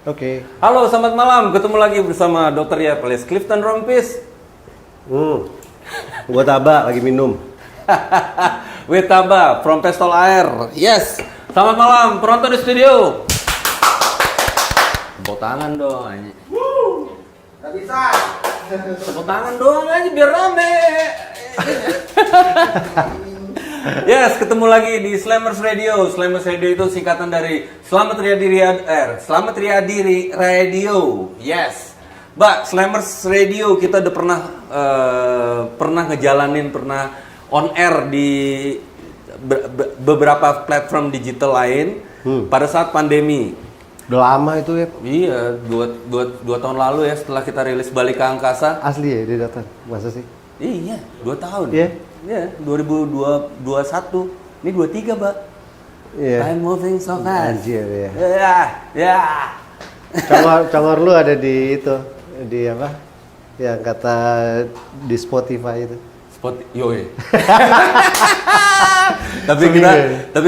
Oke. Halo, selamat malam. Ketemu lagi bersama Dr. Yap alias Clifton Rompis. Gua Taba lagi minum. With Taba from Pestol Air. Yes. Selamat malam, penonton di studio. Tepuk tangan dong. Gak bisa. Tepuk tangan doang aja biar rame. Yes, ketemu lagi di Slammers Radio. Slammers Radio itu singkatan dari Selamat Riyadi Radio. Yes. Mbak, Slammers Radio kita udah pernah ngejalanin, pernah on air di beberapa platform digital lain pada saat pandemi. Udah lama itu ya. Iya, dua tahun lalu ya setelah kita rilis Balik ke Angkasa. Asli ya dia datang. Masa sih? Iya, 2 tahun. Iya. Iya, 2021. Ini 23, Mbak. Iya. Time moving so fast. Anjir ya. Ya. Congor lu ada di itu, di apa? Yang kata di Spotify itu. Yoi. tapi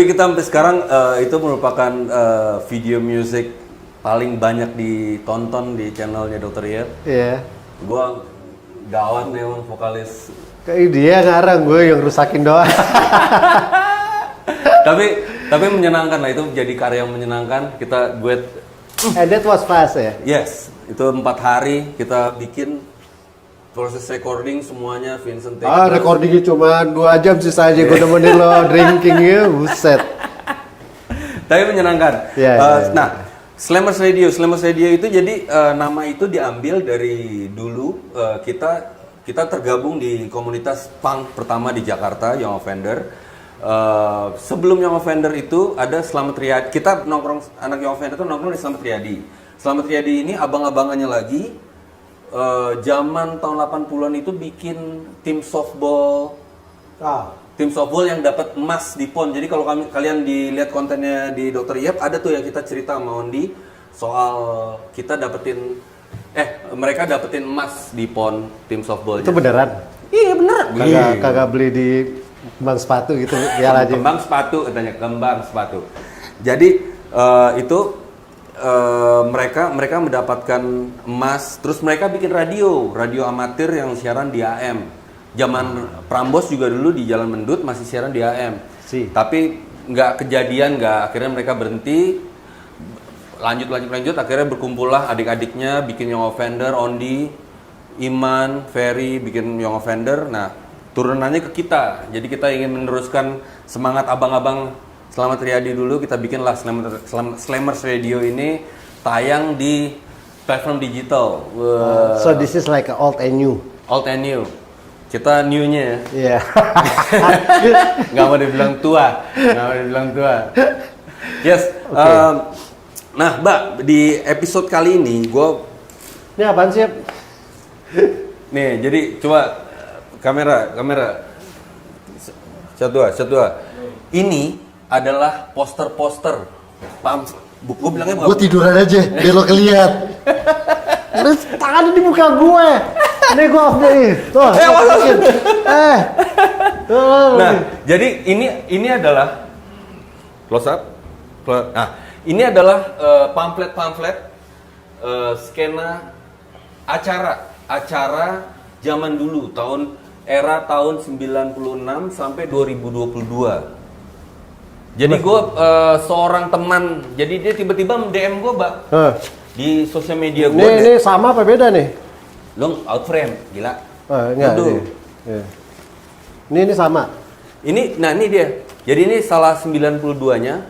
kita sampai sekarang itu merupakan video music paling banyak ditonton di channelnya Dr. Yap. Iya. Gua gawat nih emang vokalis. Kayak dia ngarang, gue yang rusakin doang. tapi menyenangkan lah, itu jadi karya yang menyenangkan. Kita duet. And that was fast ya? Yes, itu 4 hari kita bikin, proses recording semuanya Vincent take. Recordingnya cuma 2 jam sisa aja gue nemenin lo drinkingnya, buset. Tapi menyenangkan. Nah, Slammers Radio itu jadi nama itu diambil dari dulu kita tergabung di komunitas punk pertama di Jakarta, Young Offender. Sebelum Young Offender itu ada Selamat Riyadi. Kita nongkrong, anak Young Offender itu nongkrong di Selamat Riyadi. Selamat Riyadi ini abang-abangannya lagi. Zaman tahun 80-an itu bikin tim softball. Tim softball yang dapat emas di PON. Jadi kalau kalian dilihat kontennya di Dr. Yap, ada tuh yang kita cerita sama Ondi soal kita mereka dapetin emas di PON tim softball. Itu beneran? Iya beneran. Kagak beli di kembang sepatu gitu biar aja. Kembang sepatu. Jadi itu mereka mendapatkan emas, terus mereka bikin radio amatir yang siaran di AM. Zaman Prambos juga dulu di Jalan Mendut masih siaran di AM. Tapi akhirnya mereka berhenti. Lanjut, akhirnya berkumpullah adik-adiknya bikin Young Offender, Ondi, Iman, Ferry bikin Young Offender. Nah, turunannya ke kita. Jadi kita ingin meneruskan semangat abang-abang Selamat Riyadi dulu, kita bikinlah Slammers Radio ini tayang di platform digital. So this is like old and new. Old and new. Kita new-nya ya. Iya. Nggak mau dibilang tua. Yes. Okay. Nah, Mbak, di episode kali ini Ini apaan sih? Nih, jadi coba kamera. Satu. Ini adalah poster-poster. Gue bilangnya bukan. Gue tiduran aja, biar lo keliat. Terus tangan di muka gue. Ini gue off nih. Tuh. Nah, jadi ini adalah close up. Nah, ini adalah pamflet skena acara zaman dulu tahun 96 sampai 2022. Jadi gue seorang teman, jadi dia tiba-tiba DM gue, Mbak, di sosial media gue. Ini sama apa beda nih? Lo out frame, gila. Enggak. Ini sama. Ini dia. Jadi ini salah 92-nya.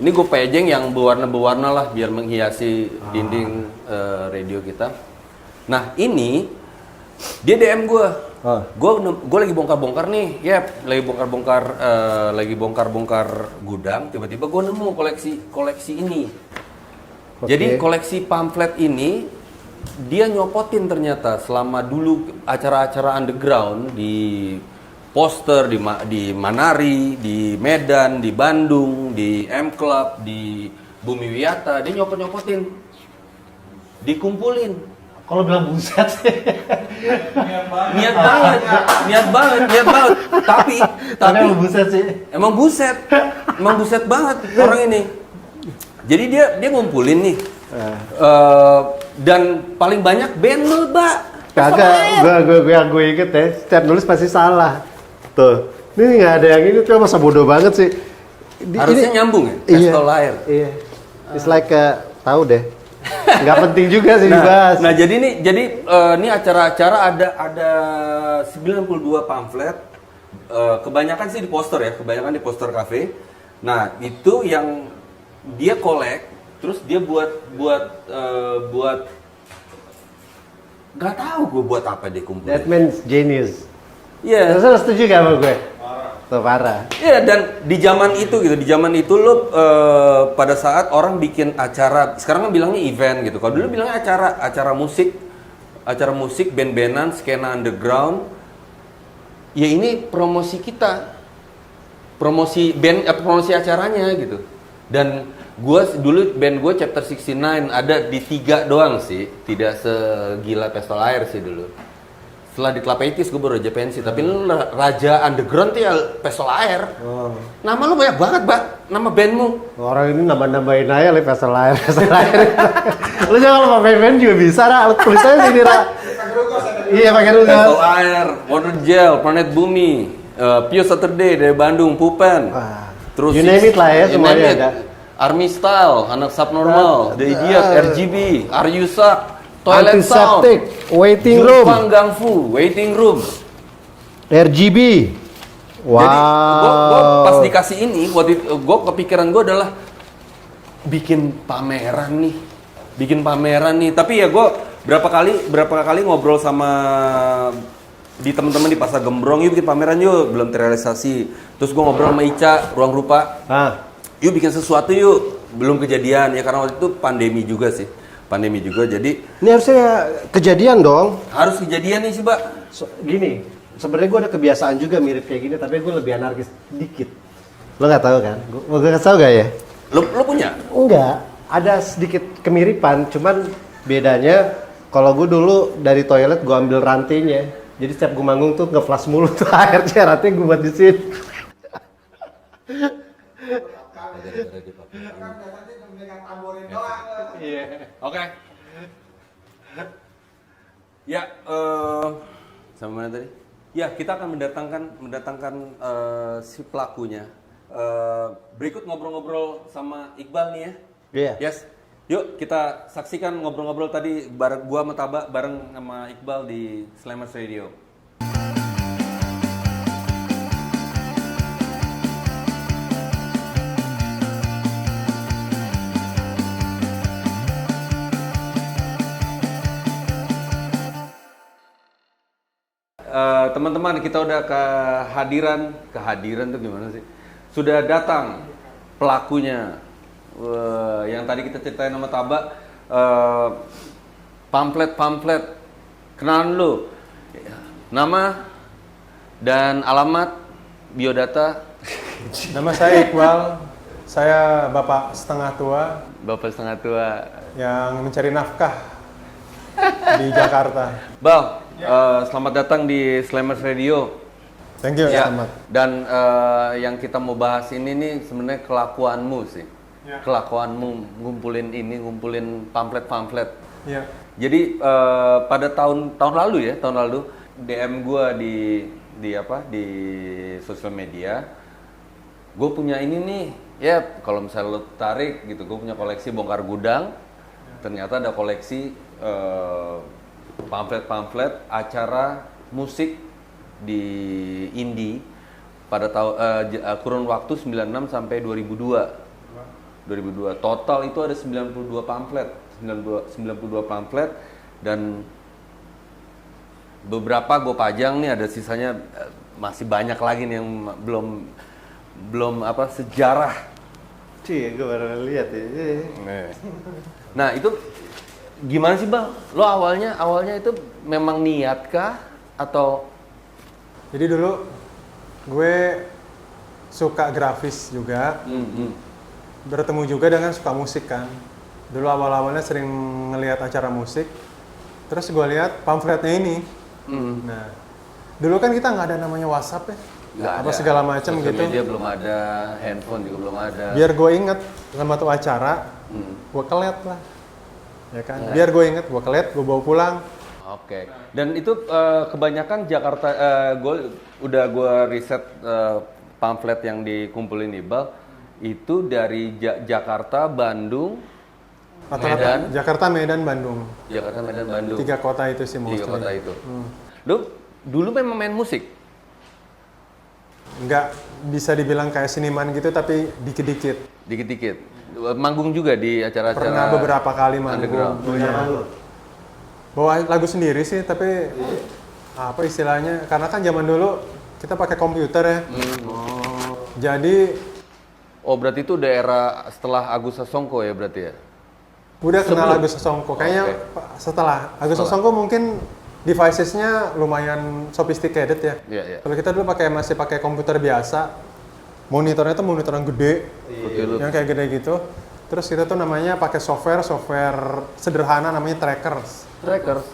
Ini gue pejeng yang berwarna-berwarna lah biar menghiasi dinding radio kita. Nah ini dia DM gue. Gue lagi bongkar-bongkar nih, lagi bongkar gudang. Tiba-tiba gue nemu koleksi ini. Jadi koleksi pamflet ini dia nyopotin ternyata selama dulu acara-acara underground di poster di Manari, di Medan, di Bandung, di M Club, di Bumi Wiyata, dia nyopot-nyopotin, dikumpulin. Kalau bilang buset sih. Niat banget. Tapi emang buset sih. Emang buset banget orang ini. Jadi dia ngumpulin nih Dan paling banyak band lu, Mbak. Kagak, gue inget ya, setiap nulis pasti salah. Tuh, ini nggak ada yang ini tuh masa bodoh banget sih. Harusnya nyambung ya, Pestol Air. Iya, it's like tahu deh. Nggak penting juga sih dibahas. Nah, jadi ini acara-acara ada 92 pamflet. Kebanyakan sih di poster ya, kebanyakan di poster cafe. Nah, itu yang dia kolek, terus dia buat nggak tahu gue buat apa dia kumpulin. That means genius. Iya. Terus lo setuju gak sama gue? Tuh parah. Iya, dan di zaman itu gitu, di zaman itu lo pada saat orang bikin acara, sekarang kan bilangnya event gitu. Kalau dulu bilangnya acara musik, band-bandan, skena underground. Ya ini promosi kita, promosi band, promosi acaranya gitu. Dan dulu band gue Chapter 69 ada di 3 doang sih, tidak segila Pestol Air sih dulu. Setelah di Club 80s gue baru aja pensi, tapi lu raja underground tuh ya Pestol Air. Oh. Nama lu banyak banget, Mbak, nama bandmu. Orang ini nambah-nambahin aja lah Pestol Air. Lu jangan kalau mau band juga bisa, Ra. Lu tulis aja sini, Ra. Iya, pakai dulu. Pestol Air, Water Gel, Planet Bumi, Pure Saturday dari Bandung, Pupen. Wah. Terus You name it lah ya, you semuanya name it. ada. Army Style, Anak Subnormal, The Idiot, RGB, Are You Suck, Toilet Sound, Antiseptic, Waiting Room, Jurfang Gangfu, Waiting Room. RGB. Wow. Jadi gua pas dikasih ini, waktu itu gua kepikiran gua adalah bikin pameran nih. Tapi ya gua berapa kali ngobrol sama di teman-teman di Pasar Gembrong, yuk bikin pameran yuk, belum terrealisasi. Terus gua ngobrol sama Ica, Ruang Rupa. Yuk bikin sesuatu yuk, belum kejadian ya karena waktu itu pandemi juga jadi Ini harusnya kejadian dong. harus kejadian nih sih, Mbak. Gini, sebenarnya gue ada kebiasaan juga mirip kayak gini, tapi gue lebih anarkis dikit. Lo nggak tahu kan? Gue nggak tahu gak ya? Lo punya? Enggak, ada sedikit kemiripan, cuman bedanya kalau gue dulu dari toilet gue ambil rantainya, jadi setiap gue manggung tuh nge-flash mulu tuh airnya, rantainya gue buat di sini. Oke. Ya, sama mana tadi? Ya, kita akan mendatangkan si pelakunya. Berikut ngobrol-ngobrol sama Iqbal nih ya. Iya. Yes. Yuk kita saksikan ngobrol-ngobrol tadi bareng gua sama Taba bareng sama Iqbal di Slammers Radio. Teman-teman, kita udah kehadiran tuh gimana sih? Sudah datang pelakunya. Yang tadi kita ceritain sama Taba, pamflet, kenalan lu, nama dan alamat, biodata. Nama saya Iqbal, saya bapak setengah tua yang mencari nafkah di Jakarta. Bang, selamat datang di Slammers Radio. Thank you, Ya, selamat. dan yang kita mau bahas ini nih sebenarnya kelakuanmu sih. Ya. Kelakuanmu ngumpulin pamflet. Iya. Jadi pada tahun lalu DM gua di sosial media, gue punya ini nih, ya kalau misalnya lo tarik gitu, gue punya koleksi bongkar gudang, ternyata ada koleksi pamflet acara musik di indie pada kurun waktu 96 sampai 2002. Total itu ada 92 pamflet dan beberapa gue pajang nih, ada sisanya masih banyak lagi nih yang belum sejarah. Cie, gue baru lihat ya. Nah, itu gimana sih, Bang? Lo awalnya itu memang niat kah atau? Jadi dulu gue suka grafis juga, bertemu juga dengan suka musik kan. Dulu awal-awalnya sering ngelihat acara musik, terus gue lihat pamfletnya ini. Nah, dulu kan kita nggak ada namanya WhatsApp ya, segala macam gitu. Sosial media belum ada, handphone juga belum ada. Biar gue inget dengan waktu acara, gue kelet lah. ya kan. Biar gue inget, gue kelet, gue bawa pulang. Oke. Dan itu kebanyakan Jakarta, gue riset pamflet yang dikumpulin Iqbal itu dari Jakarta, Bandung, Rata-rata Jakarta, Medan, Bandung. Jakarta, Medan, Bandung. 3 kota itu sih mostly. 3 kota itu. Lu dulu memang main musik? Nggak bisa dibilang kayak seniman gitu, tapi dikit-dikit. Dikit-dikit. Manggung juga di acara-acara. Pernah beberapa kali manggung. underground. Bawa lagu sendiri sih, tapi apa istilahnya? Karena kan zaman dulu kita pakai komputer ya. Jadi Oh, berarti itu daerah setelah Agus Sasongko ya berarti ya? udah kenal Sebelum? Agus Sasongko. Kayaknya Oke. setelah Agus Sasongko mungkin devices-nya lumayan sophisticated ya. Iya, iya. Kalau kita dulu masih pakai komputer biasa, monitornya tuh monitor yang gede, yang kayak gede gitu. Terus kita tuh namanya pakai software sederhana namanya Trackers.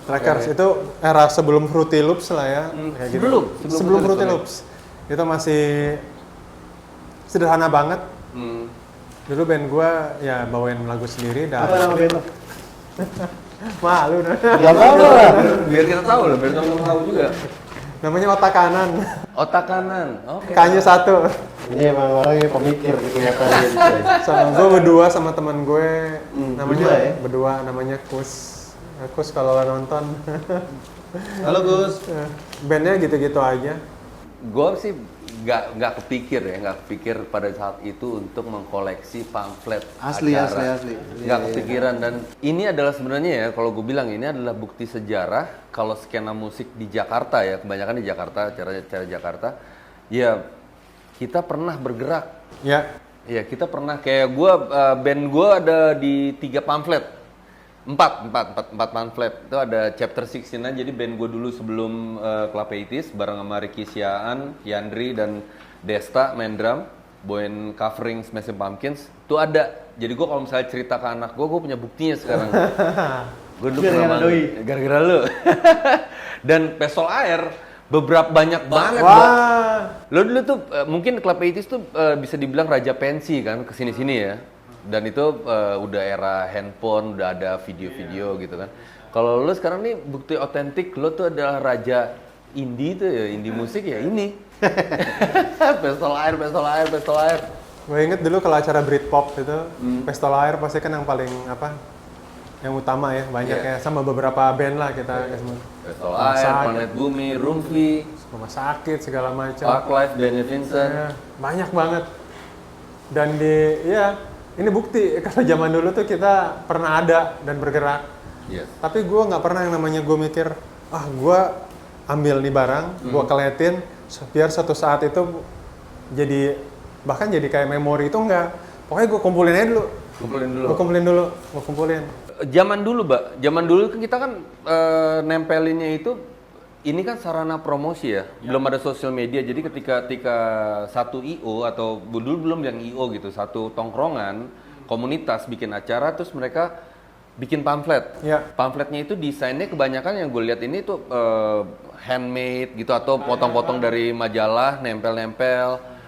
Trackers itu era sebelum Fruity Loops lah ya. Kayak gitu. Sebelum Fruity Loops. Itu masih sederhana banget. Dulu band gua ya bawain lagu sendiri dan Apa nama band lo? malu nah. Gak apa-apa lah. Biar kita tahu loh, biar teman tahu juga. Namanya Otak Kanan. Otak kanan. Oke. K-nya 1. Ini emang orangnya pemikir gitu kelihatannya. Sama gue berdua sama teman gue namanya berdua ya? berdua namanya Kus. Kus kalau lo nonton. Halo Gus. Bandnya gitu-gitu aja. Gue sih nggak kepikir pada saat itu untuk mengkoleksi pamflet Asli. nggak kepikiran. Dan ini adalah sebenarnya ya, kalau gue bilang ini adalah bukti sejarah kalau skena musik di Jakarta ya, kebanyakan di Jakarta, cara Jakarta ya, kita pernah bergerak Ya. ya, kita pernah kayak gue, band gue ada di 3 pamflet, 4 pamflet. Itu ada Chapter 16, jadi band gue dulu sebelum Club 80s bareng sama Ricky Siaan, Yandri dan Desta main drum, bawain covering Smashing Pumpkins. Itu ada. Jadi gue kalau misalnya cerita ke anak gue punya buktinya sekarang. Gue dulu pernah gara-gara lu. Dan Pestol Air banyak banget. Wah. Lo dulu tuh mungkin Club 80s tuh bisa dibilang raja pensi kan, kesini-sini ya. Dan itu udah era handphone, udah ada video-video gitu kan. Kalau lo sekarang nih bukti otentik lo tuh adalah raja indie tuh ya, indie musik ya ini. Pestol Air. Gue inget dulu kalau acara Britpop itu, Pestol Air pasti kan yang paling yang utama ya, banyak ya, sama beberapa band lah kita semua. Pestol Air, Planet Bumi, Rumpi, Rumah Sakit segala macam. Parklife, Daniel Vincent. Ya, banyak banget. Dan ini bukti kalau zaman dulu tuh kita pernah ada dan bergerak. Yes. Tapi gue nggak pernah yang namanya gue mikir, gue ambil nih barang, gue keliatin, biar suatu saat itu bahkan jadi kayak memori itu enggak. Pokoknya gue kumpulin aja dulu. Gue kumpulin. Zaman dulu kan kita kan nempelinnya itu, ini kan sarana promosi ya, belum ada sosial media. Jadi ketika satu IO atau dulu belum yang IO gitu, satu tongkrongan, komunitas bikin acara, terus mereka bikin pamflet. Ya. Pamfletnya itu desainnya kebanyakan yang gue lihat ini tuh handmade gitu, atau potong-potong dari majalah, nempel-nempel.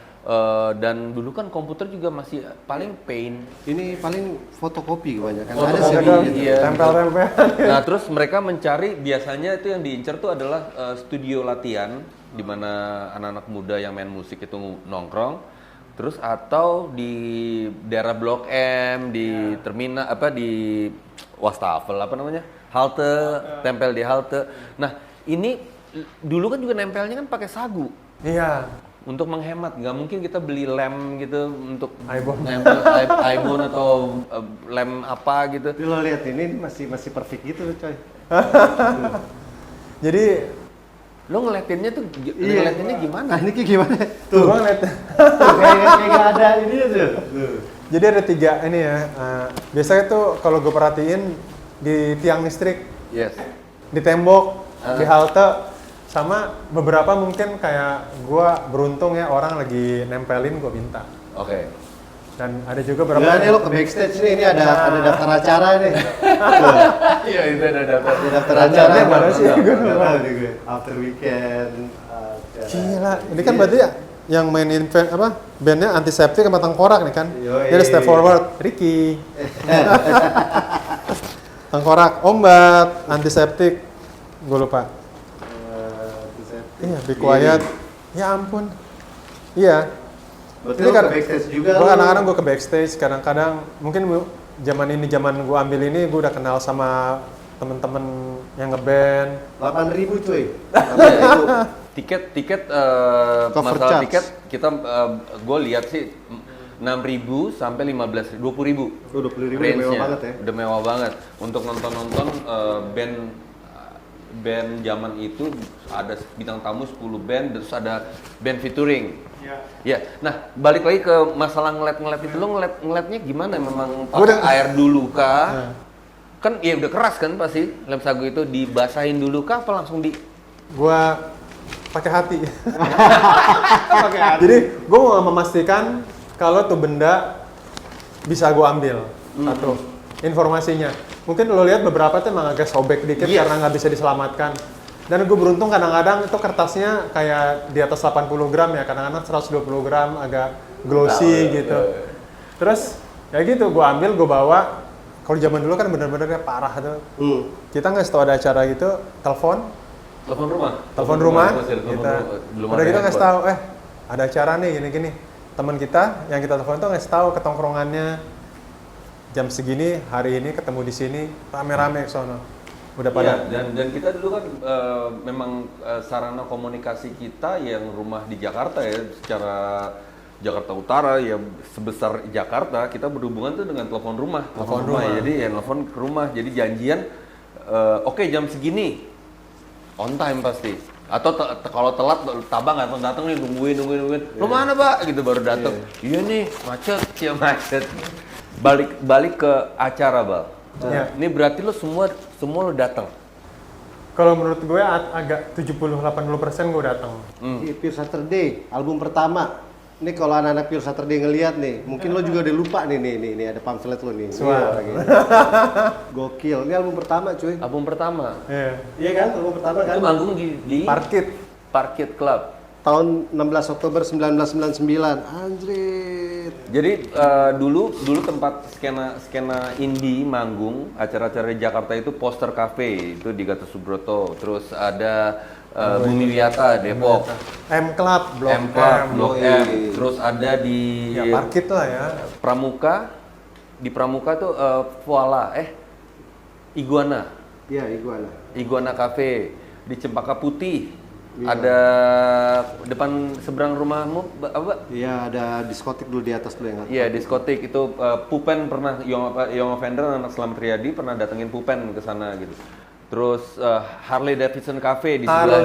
Dan dulu kan komputer juga masih paling paint. Ini paling fotokopi kebanyakan. Fotokopi, Ada sih. iya. Tempel-tempel. Nah, terus mereka mencari, biasanya itu yang diincar tuh adalah studio latihan, di mana anak-anak muda yang main musik itu nongkrong. Terus atau di daerah Blok M, di terminal di wastafel halte, tempel di halte. Nah, ini dulu kan juga nempelnya kan pakai sagu. Iya. Untuk menghemat, nggak mungkin kita beli lem gitu untuk iPhone. nempel iPhone atau lem apa gitu. Tapi lo lihat ini masih perfect gitu coy. Jadi Lo ngeliatinnya tuh, ngeliatinnya gimana? Nah, ini kayak gimana? tuh gue ngeliat. Kayak nggak ada ini tuh. Jadi ada 3 ini ya. Biasanya tuh kalau gue perhatiin di tiang listrik, Yes. di tembok, di halte, sama beberapa mungkin kayak gue beruntung ya orang lagi nempelin gue minta. Oke. Dan ada juga beberapa. Nah, ini lo ke backstage nih, ini ada daftar acara nih. Iya, itu ada daftar. Ada daftar acara Mana sih? Gue nggak tahu nih gue. After weekend. Gila, ini kan berarti ya yang main bandnya Antiseptik sama Tengkorak nih kan. Yoi. Jadi step forward, Ricky. Tengkorak, obat, antiseptik, gue lupa. Iya, be quiet. Ya ampun. Iya. Berarti Ini lo ke backstage juga. Gue kadang-kadang gue ke backstage, kadang-kadang mungkin zaman gue ambil ini gue udah kenal sama temen-temen yang ngeband. 8.000 cuy. Tiket Cover masalah charge. tiket kita gue lihat sih 6.000 sampai 15.000, 20.000. 20.000 range-nya. mewah banget ya. Udah mewah banget. Untuk nonton band zaman itu ada bintang tamu 10 band, terus ada band featuring. Ya. Nah, balik lagi ke masalah ngelet itu, lo ngeletnya gimana? Memang pakai air dulu kah? Kan ya udah keras kan pasti lem sagu itu dibasahin dulu kah apa langsung di Gue pakai hati. Jadi gue mau memastikan kalau tuh benda bisa gue ambil satu informasinya. Mungkin lo lihat beberapa tuh emang agak sobek dikit karena nggak bisa diselamatkan. Dan gue beruntung kadang-kadang itu kertasnya kayak di atas 80 gram ya, kadang-kadang 120 gram agak glossy gitu. Terus ya gitu, gue ambil, gue bawa. Kalau zaman dulu kan bener-bener ya parah tuh. Kita nggak tahu ada acara gitu, telepon rumah, udah kita ngasih tahu, ada acara nih gini-gini. Teman kita yang kita telepon tuh ngasih tahu ke tongkrongannya jam segini hari ini ketemu di sini rame-rame ke sono. Udah pada. Dan kita dulu kan memang sarana komunikasi kita yang rumah di Jakarta ya, secara Jakarta Utara ya sebesar Jakarta, kita berhubungan tuh dengan telepon rumah. Jadi ya telepon ke rumah, jadi janjian oke, jam segini on time pasti. Atau kalau telat tabang nggak datang nih, nungguin. Lo mana Pak? Gitu baru datang. Iya nih macet. Balik ke acara Bal. Ini berarti lo semua lo datang. Kalau menurut gue agak 70-80% gue datang. Pure Saturday, album pertama. Ini kalau anak-anak Pure Saturday ngeliat nih, mungkin lo juga udah lupa nih ada pamflet lo nih. Gokil, ini album pertama cuy. Album pertama. Iya kan, album pertama kan. Itu manggung di Parkit Club. Tahun 16 Oktober 1999. Anjrit. Jadi dulu tempat skena indie manggung acara-acara di Jakarta itu Poster Cafe itu di Gatot Subroto. Terus ada Bumi Wiyata Depok. M Club, Blok M. Terus ada di ya Parkit lah ya. Pramuka. Di Pramuka tuh Iguana. Iya, Iguana Cafe di Cempaka Putih. Ada depan seberang rumahmu apa? Iya, ada diskotik dulu di atas dulu yang. Iya, diskotik itu Pupen pernah Young Offender anak Selamat Riyadi pernah datengin Pupen ke sana gitu. Terus Harley Davidson Cafe di sebelah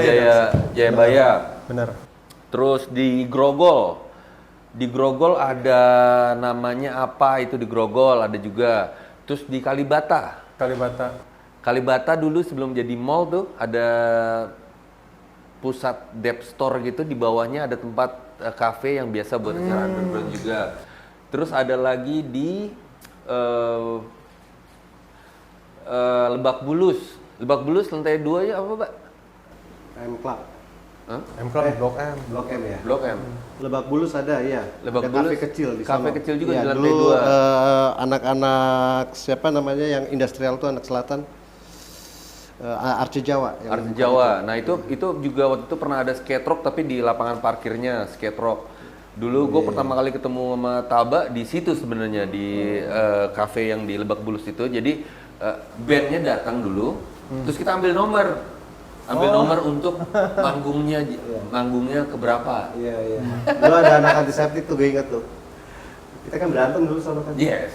Jayabaya. Bener. Terus di Grogol. Di Grogol ada namanya apa itu di Grogol ada juga. Terus di Kalibata dulu sebelum jadi mall tuh ada pusat dep store gitu, di bawahnya ada tempat cafe yang biasa buat acara underground juga. Terus ada lagi di Lebak Bulus lantai 2 ya apa Pak? M Club. M Club Blok M. Blok M ya. Blok M. Lebak Bulus ada ya. Lebak ada Bulus. Kafe kecil di sana. Kafe kecil juga ya, di lantai dulu, 2. Anak-anak siapa namanya yang industrial tuh anak selatan. Arce Jawa. Nah itu juga waktu itu pernah ada skate rock tapi di lapangan parkirnya skate rock. Dulu gue pertama kali ketemu sama Taba di situ sebenarnya di cafe yang di Lebak Bulus itu. Jadi bandnya datang dulu, terus kita ambil nomor untuk manggungnya keberapa. Iya. Dulu ada anak antiseptik tuh, gue ingat tuh. Kita kan berantem dulu sama kan. Yes.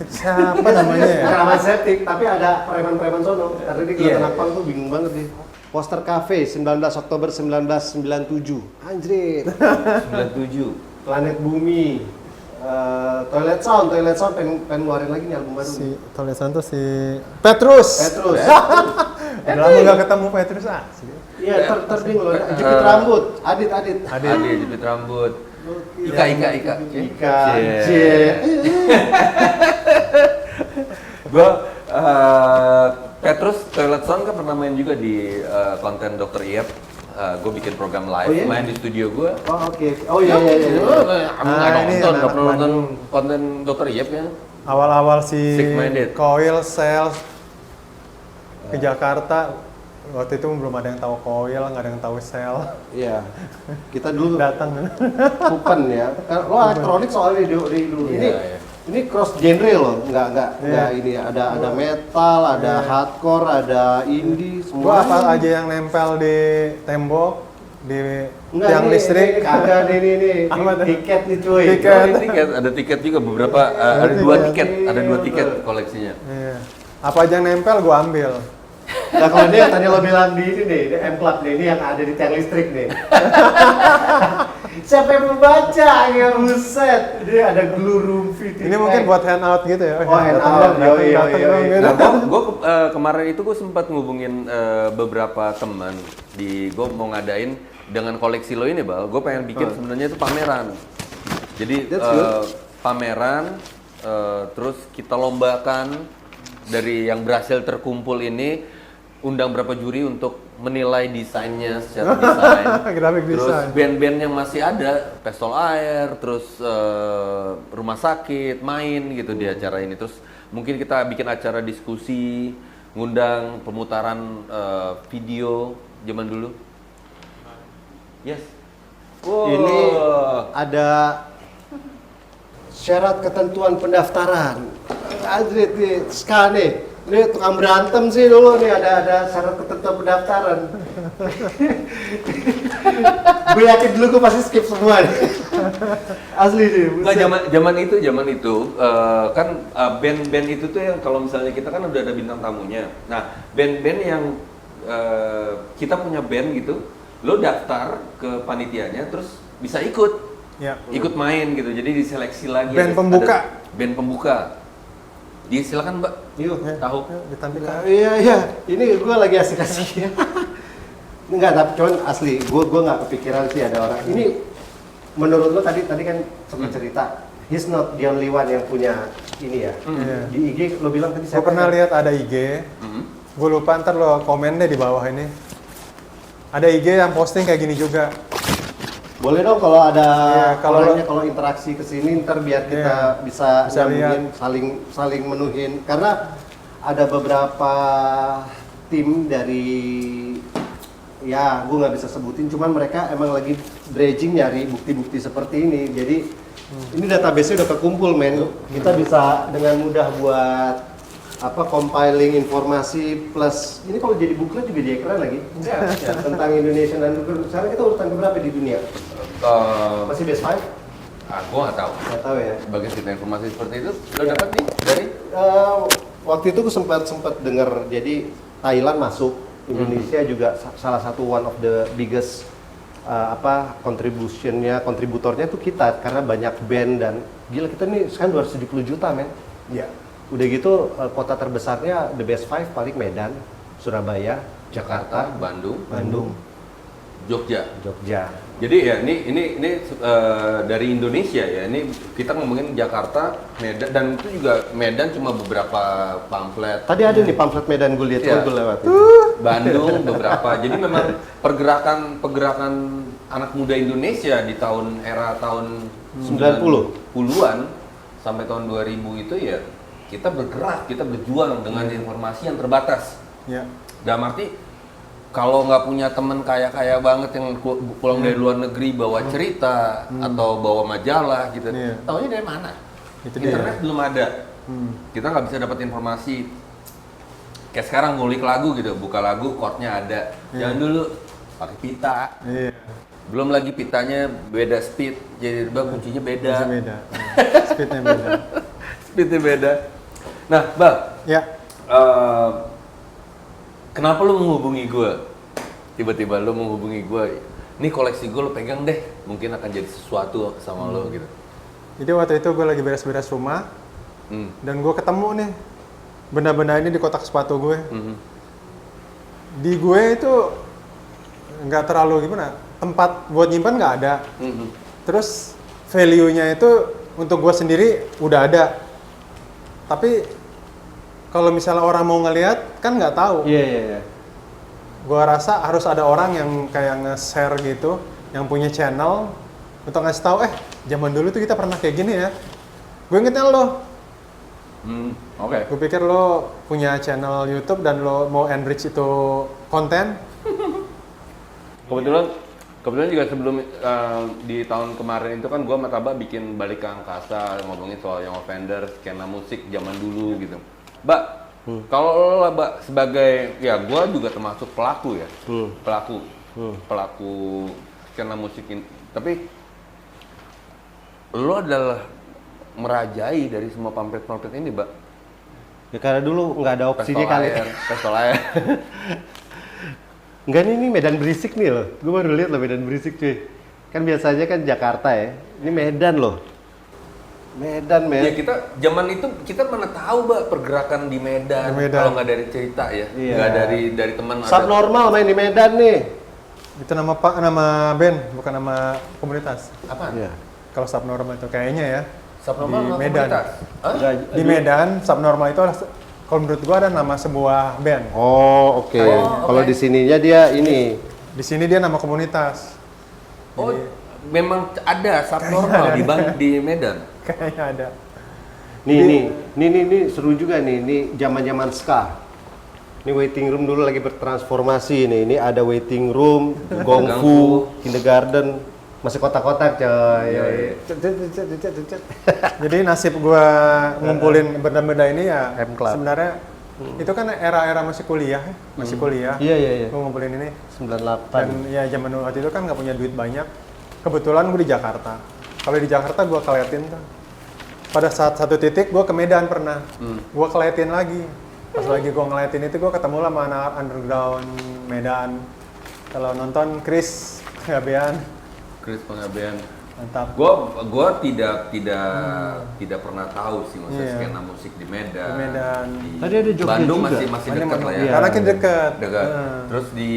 Siapa namanya ya? Bukan antiseptik, tapi ada preman-preman sono. Karena dia kelihatan anak pang tuh bingung banget dia. Poster Cafe 19 Oktober 1997. Anjrit. 97. Planet Bumi. Toilet Sound pengen ngeluarin lagi nih album baru. Si Toilet Sound tuh si Petrus. Udah lama nggak ketemu Petrus Iya, terding loh. Jepit rambut. Adit. Jepit rambut. Ika. Gue Petrus Toilet Sound kan pernah main juga di konten Dr. Iep. Gue bikin program live, main di studio gue. Oh oke. Oh iya. Nggak pernah nonton konten Dr. Iep ya? Awal-awal si Sick Minded. Coil Sales ke Jakarta. Waktu itu belum ada yang tahu coil, nggak ada yang tahu sel. Iya. Kita dulu Datang. Kupen ya. Lo elektronik soalnya di dulu. Iya, iya. Ini cross genre loh, nggak ini ya. Ada metal, ada hardcore, ada indie, Gua semua. apa aja yang nempel di tembok, di Enggak, tiang listrik. Ini kagak nih. Apa tuh? Tiket nih cuy. Tiket. Oh, ini tiket, ada tiket juga beberapa, ada dua tiket koleksinya. Iya. Apa aja yang nempel gua ambil. Nah kalau dia yang tadi lo bilang di ini nih, di M-Club nih, ini yang ada di tiang listrik nih. Siapa yang membaca ya, buset. Dia ada glue room fitting. Ini mungkin buat handout gitu ya. Oh, handout. Datang dong, Yoi. gitu. Nah, gue kemarin itu gue sempat ngubungin beberapa teman gue mau ngadain dengan koleksi lo ini, Bal. Gue pengen bikin sebenarnya itu pameran. Jadi pameran, terus kita lombakan dari yang berhasil terkumpul ini, undang berapa juri untuk menilai desainnya secara desain. Graphic Terus design. band-band yang masih ada, Pestol Air, terus Rumah Sakit, main gitu di acara ini. Terus mungkin kita bikin acara diskusi, ngundang pemutaran video zaman dulu. Yes. Wow. Ini ada syarat ketentuan pendaftaran. Adrit nih, Ska nih. Ini tukang berantem sih dulu nih, ada syarat ketentuan pendaftaran. Gue yakin dulu gue pasti skip semua nih. Asli nih. Nggak, zaman itu kan band-band itu tuh yang kalau misalnya kita kan udah ada bintang tamunya. Nah, band-band yang kita punya band gitu, lo daftar ke panitianya terus bisa ikut. Ya. Ikut main gitu. Jadi diseleksi lagi. Band pembuka. Band pembuka. Silakan Mbak. Yuk. Tahu. Ditampilkan. Iya. Ini gue lagi asik-asik ya. Enggak, tapi cuman asli, gue nggak kepikiran sih ada orang. Ini menurut lo tadi kan sempat cerita, he's not the only one yang punya ini ya. Di IG lo bilang tadi Gue pernah lihat ada IG. Gue lupa, ntar lo komen deh di bawah ini. Ada IG yang posting kayak gini juga. Boleh dong kalau ada kalau interaksi ke sini ntar biar kita bisa nyambungin, saling menuhin, karena ada beberapa tim dari ya gue nggak bisa sebutin, cuman mereka emang lagi dredging nyari bukti-bukti seperti ini. Jadi ini database-nya udah kekumpul, men. Kita bisa dengan mudah buat compiling informasi, plus ini kalau jadi booklet juga jadi keren lagi. Ya, tentang Indonesian Underground. Sekarang kita urutan keberapa di dunia? Masih best 5? Gue nggak tahu. Nggak tahu ya. Sebagai cerita informasi seperti itu, lo dapat nih dari? Waktu itu gue sempat dengar, jadi Thailand masuk, Indonesia juga salah satu one of the biggest kontributornya tuh kita, karena banyak band dan gila kita nih sekarang 270 juta, men. Iya. Udah gitu kota terbesarnya the best 5 paling Medan, Surabaya, Jakarta, Bandung, Jogja. Jadi ya ini dari Indonesia ya. Ini kita ngomongin Jakarta, Medan, dan itu juga Medan cuma beberapa pamflet. Tadi ada nih pamflet Medan gue lihat, gue lewat. Bandung beberapa. Jadi memang pergerakan anak muda Indonesia di tahun 90-an sampai tahun 2000 itu ya kita bergerak, kita berjuang dengan informasi yang terbatas. Ya. Dalam arti kalau nggak punya temen kaya banget yang pulang dari luar negeri bawa cerita atau bawa majalah gitu, taunya dari mana? Internet belum ada, kita nggak bisa dapat informasi. Kayak sekarang ngulik lagu gitu, buka lagu, chordnya ada. Jangan dulu pakai pita. Belum lagi pitanya beda speed, jadi kuncinya beda. Speednya beda. Speednya beda. Nah, Bang. Ya. Kenapa lu menghubungi gue? Tiba-tiba lu menghubungi gue. Ini koleksi gue lu pegang deh. Mungkin akan jadi sesuatu sama lu gitu. Jadi waktu itu gue lagi beres-beres rumah. Dan gue ketemu nih benda-benda ini di kotak sepatu gue. Di gue itu nggak terlalu gimana. Tempat buat nyimpan nggak ada. Terus value-nya itu untuk gue sendiri udah ada. Tapi kalau misalnya orang mau ngelihat kan nggak tahu. Iya. Gua rasa harus ada orang yang kayak nge-share gitu, yang punya channel untuk ngasih tahu, zaman dulu tuh kita pernah kayak gini ya. Gue ingetnya lo, Oke. Gue pikir lo punya channel YouTube dan lo mau enrich itu konten. Kebetulan juga sebelum di tahun kemarin itu kan gue sama Taba bikin balik ke angkasa, ngomongin soal Young Offender, skena musik zaman dulu gitu. Mbak, kalau lo lah Mbak sebagai, ya gue juga termasuk pelaku ya, pelaku skena musik ini. Tapi lo adalah merajai dari semua pamflet-pamflet ini, Mbak. Ya karena dulu nggak ada opsinya kali. Pestol air. Enggak nih, ini Medan berisik nih loh. Gue baru lihat loh Medan berisik cuy. Kan biasanya kan Jakarta ya. Ini Medan loh. Medan, men. Ya kita zaman itu kita mana tahu Mbak pergerakan di Medan. Kalau nggak dari cerita ya, nggak dari teman. Subnormal main di Medan nih. Itu nama band, bukan nama komunitas. Apaan? Iya. Kalau Subnormal itu kayaknya ya. Subnormal di nama Medan. komunitas? Hah? Di Medan, Subnormal itu kalau menurut gua ada nama sebuah band. Oh, oke. Kalau di sininya dia ini. Di sini dia nama komunitas. Oh, memang ada Subnormal di Medan. Kayaknya ada. Nih seru juga nih. Ini zaman-zaman ska. Ini waiting room dulu lagi bertransformasi nih. Ini ada waiting room, gongfu, kindergarten, masih kotak-kotak coy. Jadi nasib gua ngumpulin benda-benda ini ya M Club. sebenarnya itu kan era-era masih kuliah, Iya. Gua ngumpulin ini 98. dan ya zaman dulu waktu itu kan nggak punya duit banyak. Kebetulan gue di Jakarta. Kalau di Jakarta gua keliatin tuh. Pada saat satu titik gua ke Medan pernah. Gua keliatin lagi. Pas lagi gua ngeliatin itu gua ketemu sama anak underground Medan. Kalau nonton Chris Pengabdian. mantap. Gua tidak pernah tahu sih maksudnya skena musik di Medan. Di Medan. Tadi ada Jogja Bandung juga. masih dekat lah ya. Iya. Karena kita dekat. Terus di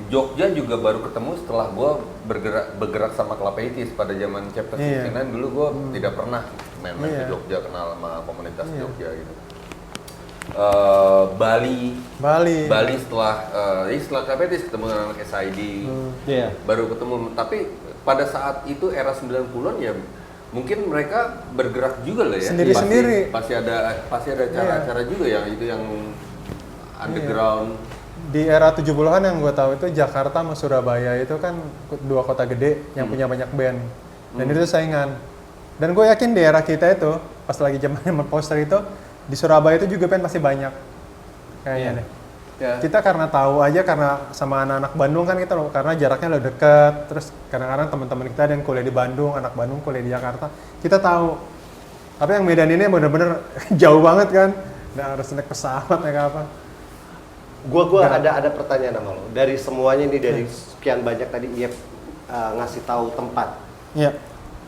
Jogja juga baru ketemu setelah gua bergerak sama Klapeitis pada zaman Chapter 69 dulu gua tidak pernah main ke Jogja, kenal sama komunitas Jogja gitu. Bali setelah Klapeitis ketemu dengan anak SID. Baru ketemu, tapi pada saat itu era 90-an ya mungkin mereka bergerak juga lah ya. Sendiri-sendiri. Pasti ada cara-cara juga yang underground. Di era 70-an yang gue tahu itu Jakarta sama Surabaya itu kan dua kota gede yang punya banyak band. Dan itu saingan. Dan gue yakin di era kita itu pas lagi zaman poster itu di Surabaya itu juga band masih banyak. Kayaknya deh. Kita karena tahu aja karena sama anak-anak Bandung kan kita loh, karena jaraknya lo deket, terus kadang-kadang teman-teman kita ada yang kuliah di Bandung, anak Bandung kuliah di Jakarta, kita tahu. Tapi yang Medan ini bener-bener jauh banget kan, nggak harus naik pesawat naik apa. Gua ada pertanyaan sama lo. Dari semuanya nih, dari sekian banyak tadi Iep ngasih tahu tempat. Iya.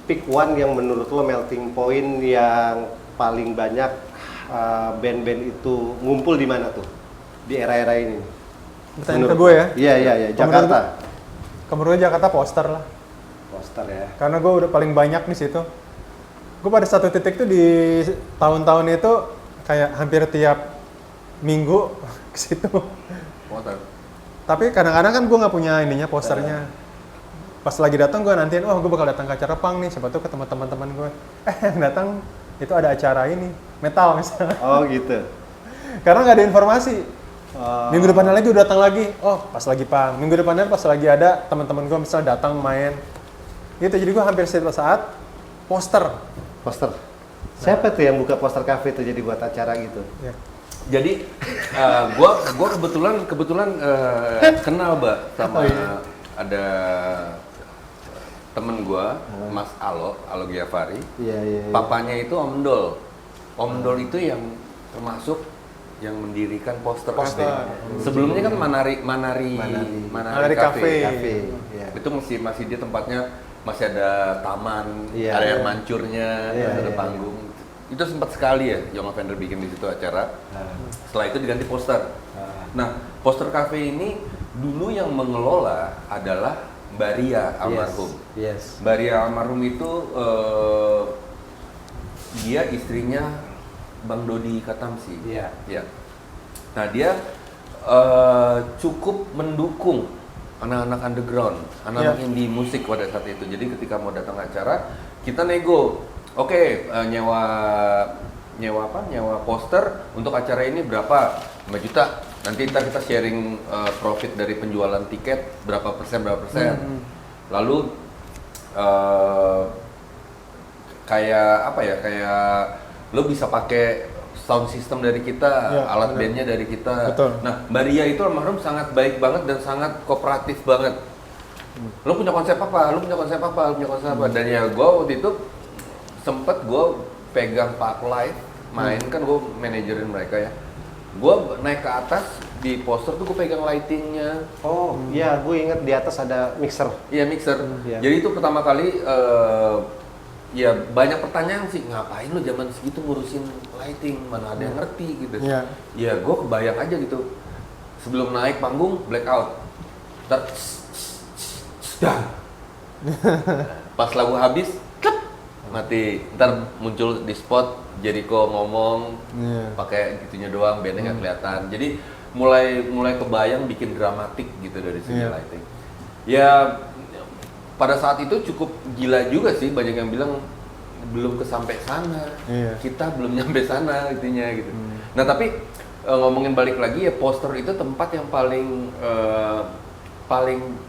Pick one yang menurut lo melting point yang paling banyak band-band itu ngumpul di mana tuh? Di era-era ini. Pertanyaan ke gue ya? Iya. Jakarta. Menurut gue Jakarta Poster lah. Poster ya. Karena gue udah paling banyak di situ. Gue pada satu titik tuh di tahun-tahun itu kayak hampir tiap minggu ke situ. Poster. Tapi kadang-kadang kan gue nggak punya ininya posternya. Pas lagi datang gue nantiin, gue bakal datang ke acara punk nih, siapa tuh ketemu teman-teman gue. Yang datang itu ada acara ini, metal misalnya. Oh gitu. Karena nggak ada informasi. Minggu depannya lagi udah datang lagi. Oh, pas lagi punk. Minggu depannya pas lagi ada teman-teman gue misalnya datang main. Gitu. Jadi gue hampir setiap saat poster. Siapa tuh yang buka poster cafe tuh jadi buat acara gitu? Ya. Jadi gua kebetulan kenal Mbak sama ada temen gua, Mas Alo Giavari. Iya. Papanya itu Om Dol. Om Dol itu yang termasuk yang mendirikan poster. Cafe. Sebelumnya kan Manari Cafe. Ya. Itu masih dia tempatnya masih ada taman, area mancurnya, ada panggung. Itu sempat sekali ya Young Offender bikin di situ acara. Setelah itu diganti poster. Nah, poster cafe ini dulu yang mengelola adalah Mbak Ria almarhum. Yes. Mbak Ria almarhum itu dia istrinya Bang Dodi Katamsi. Iya. Ya. Nah, dia cukup mendukung anak-anak underground, anak-anak indie musik pada saat itu. Jadi ketika mau datang acara, kita nego. Oke, nyewa nyewa poster untuk acara ini berapa? 5 juta. Nanti kita sharing profit dari penjualan tiket berapa persen. Lalu kayak apa ya? Kayak lo bisa pakai sound system dari kita, alat bandnya dari kita. Betul. Nah, Mbak Ria itu almarhum sangat baik banget dan sangat kooperatif banget. Lo punya konsep apa? Dan ya gue waktu itu sempet gue pegang Park Live, main kan gue manajerin mereka ya. Gue naik ke atas di poster tuh gue pegang lightingnya. Oh, iya, gue inget di atas ada mixer. Iya mixer. Iya. Jadi itu pertama kali ya banyak pertanyaan sih, ngapain lo zaman segitu ngurusin lighting, mana ada yang ngerti gitu. Iya. Ya gue kebayang aja gitu. Sebelum naik panggung blackout. Ntar dah. Pas lagu habis, klep, mati. Ntar muncul di spot Jericho ngomong, pakai gitunya doang, bandnya nggak kelihatan. Jadi mulai kebayang bikin dramatik gitu dari segi lighting. Ya pada saat itu cukup gila juga sih, banyak yang bilang belum kesampai sana, kita belum nyampe sana intinya gitu. Nah tapi ngomongin balik lagi ya, poster itu tempat yang paling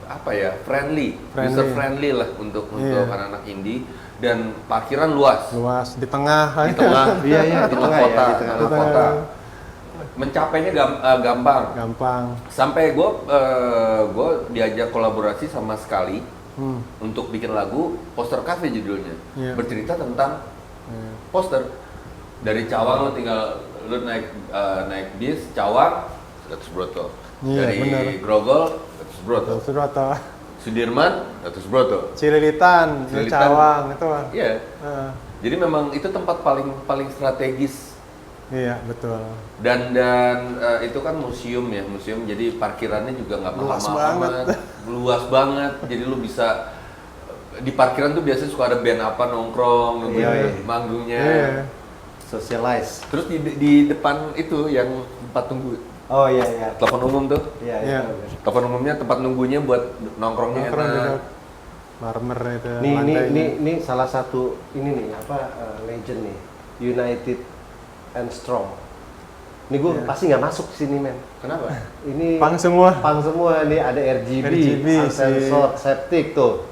apa ya, friendly. User friendly lah untuk anak-anak indie, dan parkiran luas di tengah di tengah Iya, di tengah kota, ya, di tengah tengah. kota. Mencapainya gampang. Sampai gue diajak kolaborasi sama Sekali untuk bikin lagu Poster Cafe judulnya. Bercerita tentang poster. Dari Cawang lo naik bis Cawang, Gatus Broto. Dari Grogol, Gatus Broto. Sudirman, Gatus Broto. Cililitan, Cawang itu. Iya. Jadi memang itu tempat paling strategis. Iya, betul. Dan itu kan museum, jadi parkirannya juga nggak mahal amat, luas banget. Jadi lu bisa di parkiran tuh biasanya suka ada band apa nongkrong, nungguin manggungnya, socialize. Terus di depan itu yang tempat tunggu. Oh iya. Telepon umum tuh. Iya. Telepon umumnya tempat nunggunya buat nongkrongnya enak. Marmer itu. Ini salah satu legend nih, United and Strong. Ini gue pasti nggak masuk ke sini, men. Kenapa? Ini Pang semua. Nih ada RGB sensor, septic tuh.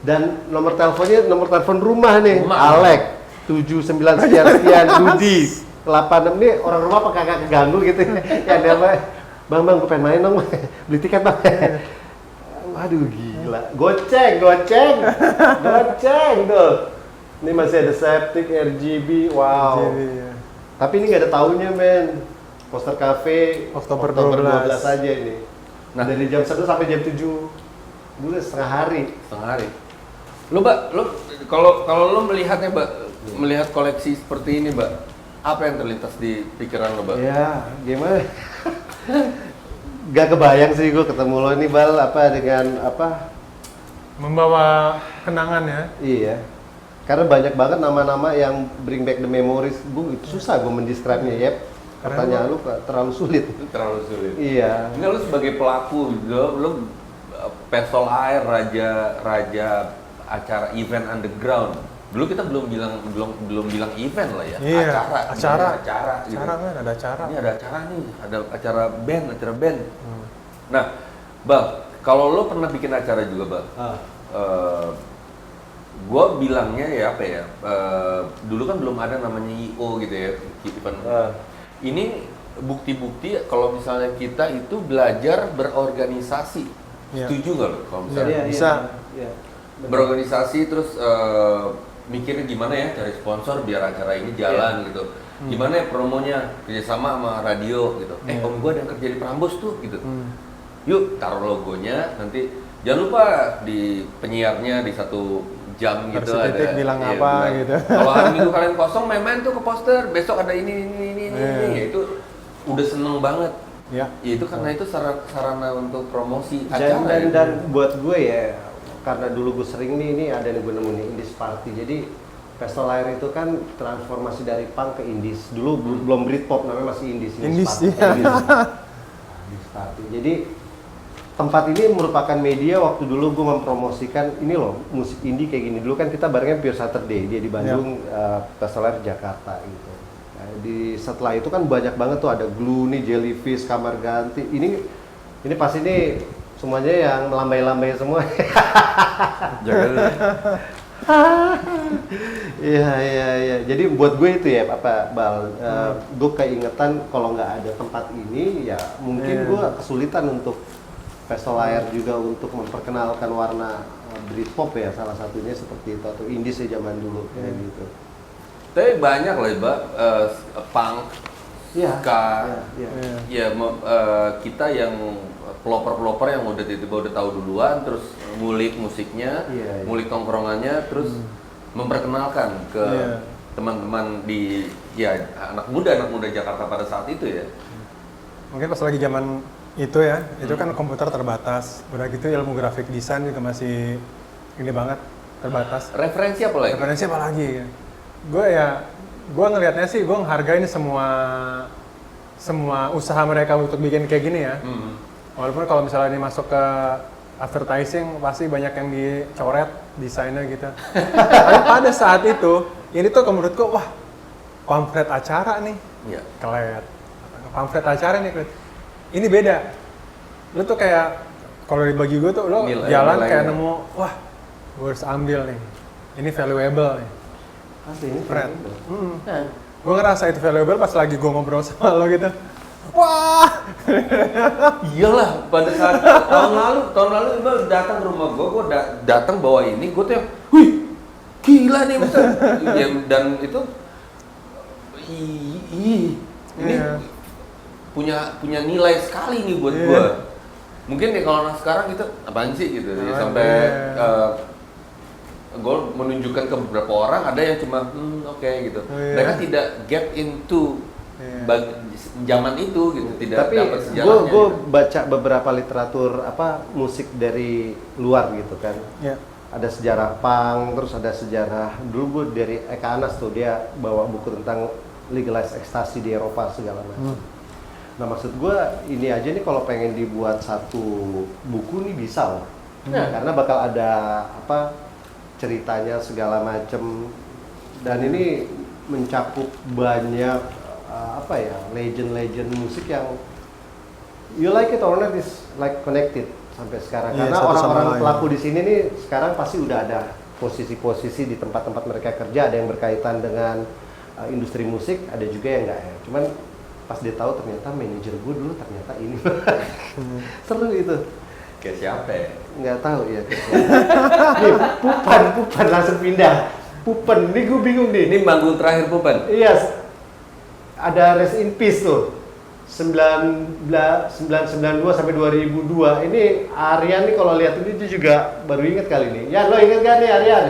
Dan nomor telepon rumah nih, Alek 79 sekian Budi 86 nih, orang rumah apa kagak keganggu gitu. Ya ada apa? Bang, gue pengen main dong, beli tiket bang. Waduh gila, goceng tuh. Ini masih ada septic, RGB, wow. Tapi ini nggak ada tahunnya, men. Poster Cafe Oktober 12 aja ini. Nah, dari jam 1 sampai jam 7. Dulu setengah hari. Lo, Mbak, kalau lo melihatnya, Mbak, melihat koleksi seperti ini, Mbak, apa yang terlintas di pikiran lo, Mbak? Ya, gimana? Gak kebayang sih gue ketemu lo ini, Bal, membawa kenangan ya. Iya. Karena banyak banget nama-nama yang bring back the memories. Susah gue mendescribe-nya, Yep. Pertanyaan lu terlalu sulit. Iya. Enggak, lu sebagai pelaku, lu Pestol Air, raja acara event underground. Dulu kita belum bilang event lah ya. Iya, acara gitu. Ada acara. Ini ada acara nih, ada acara band. Nah, Bang, kalau lo pernah bikin acara juga, Bang. Gue bilangnya ya dulu kan belum ada namanya IO gitu ya, event. Ini bukti-bukti kalau misalnya kita itu belajar berorganisasi. Setuju nggak lo kalau misalnya? Bisa. Iya. Berorganisasi terus mikirnya gimana ya cari sponsor biar acara ini jalan gitu. Gimana ya promonya, kerjasama sama radio gitu. Om gue ada yang kerja di Prambos tuh gitu. Yuk taruh logonya, nanti jangan lupa di penyiarnya di 1 jam gitu ada. Bilang apa gitu. Kalau hari Minggu kalian kosong main-main tuh ke poster, besok ada ini. Itu udah seneng banget. Ya itu karena itu sarana untuk promosi acara. Dan buat gue ya, karena dulu gue sering ini ada yang gue nemu nih, Indies Party. Jadi Pestol Air itu kan transformasi dari punk ke indies. Dulu belum Britpop, namanya masih indies. Indies Party. Jadi tempat ini merupakan media waktu dulu gue mempromosikan ini loh, musik indie kayak gini. Dulu kan kita barengnya Pure Saturday, dia di Bandung, Pestol Air Jakarta gitu. Setelah itu kan banyak banget tuh, ada Glue nih, Jellyfish, Kamar Ganti. Ini pasti ini semuanya yang melambai-lambai semua. Jangan. Iya. Jadi buat gue itu ya Bal, gue keingetan kalau nggak ada tempat ini ya mungkin gue kesulitan untuk Festival Air juga untuk memperkenalkan warna Britpop ya, salah satunya seperti itu, atau indie sih zaman dulu kayak gitu. Tapi banyak lah Mbak, punk, ska, kita yang pelopor-pelopor yang udah tiba-tiba udah tahu duluan, terus ngulik musiknya, ngulik tongkrongannya, terus memperkenalkan ke teman-teman di anak muda Jakarta pada saat itu ya. Mungkin pas lagi zaman itu ya, itu kan komputer terbatas, udah gitu ilmu grafik desain juga masih ini banget, terbatas. Referensi apa lagi? Referensi apa lagi ya? Gue ngelihatnya sih, gue menghargain semua usaha mereka untuk bikin kayak gini ya. Walaupun kalau misalnya ini masuk ke advertising pasti banyak yang dicoret desainnya gitu. Tapi pada saat itu, ini tuh menurutku wah pamflet acara nih, kelet. Pamflet acara nih kelet. Ini beda. Lu tuh kayak kalau dibagi gue tuh lo jalan kayak nemu wah gue harus ambil nih. Ini valuable nih. Pasti ini Fred. Gue ngerasa itu valuable pas lagi gue ngobrol sama lo gitu. Wah. Iyalah, pada saat tahun lalu Iqbal datang ke rumah gue datang bawa ini, gue tuh yang, wih, gila nih betul. Ya, dan itu, ini punya nilai sekali nih buat gue. Mungkin nih kalau anak sekarang itu apaan sih gitu, ya, sampai gue menunjukkan ke beberapa orang, ada yang cuma oke gitu. Mereka tidak get into zaman itu gitu, tidak dapat sejarahnya. Tapi gue gitu. baca beberapa literatur musik dari luar gitu kan. Ada sejarah punk, terus ada sejarah dulu gue dari Eka Anas tuh, dia bawa buku tentang legalized ecstasy di Eropa segala macam. Nah maksud gue ini aja nih kalau pengen dibuat satu buku nih bisa loh. Karena bakal ada ceritanya segala macam, dan ini mencakup banyak legend musik yang you like it or not is like connected sampai sekarang. Karena orang-orang pelaku di sini nih sekarang pasti udah ada posisi-posisi di tempat-tempat mereka kerja, ada yang berkaitan dengan industri musik, ada juga yang enggak ya. Cuman pas dia tahu ternyata manajer gue dulu ternyata ini. Seru itu. Kayak siapa ya? Nggak tahu ya. Nih, Pupan langsung pindah. Pupan, ini gue bingung nih. Ini manggung terakhir Pupan? Iya, ada Rest in Peace tuh. 1992 sampai 2002. Ini Aryan nih kalau lihat ini dia juga baru inget kali nih. Ya lo inget gak nih Aryan?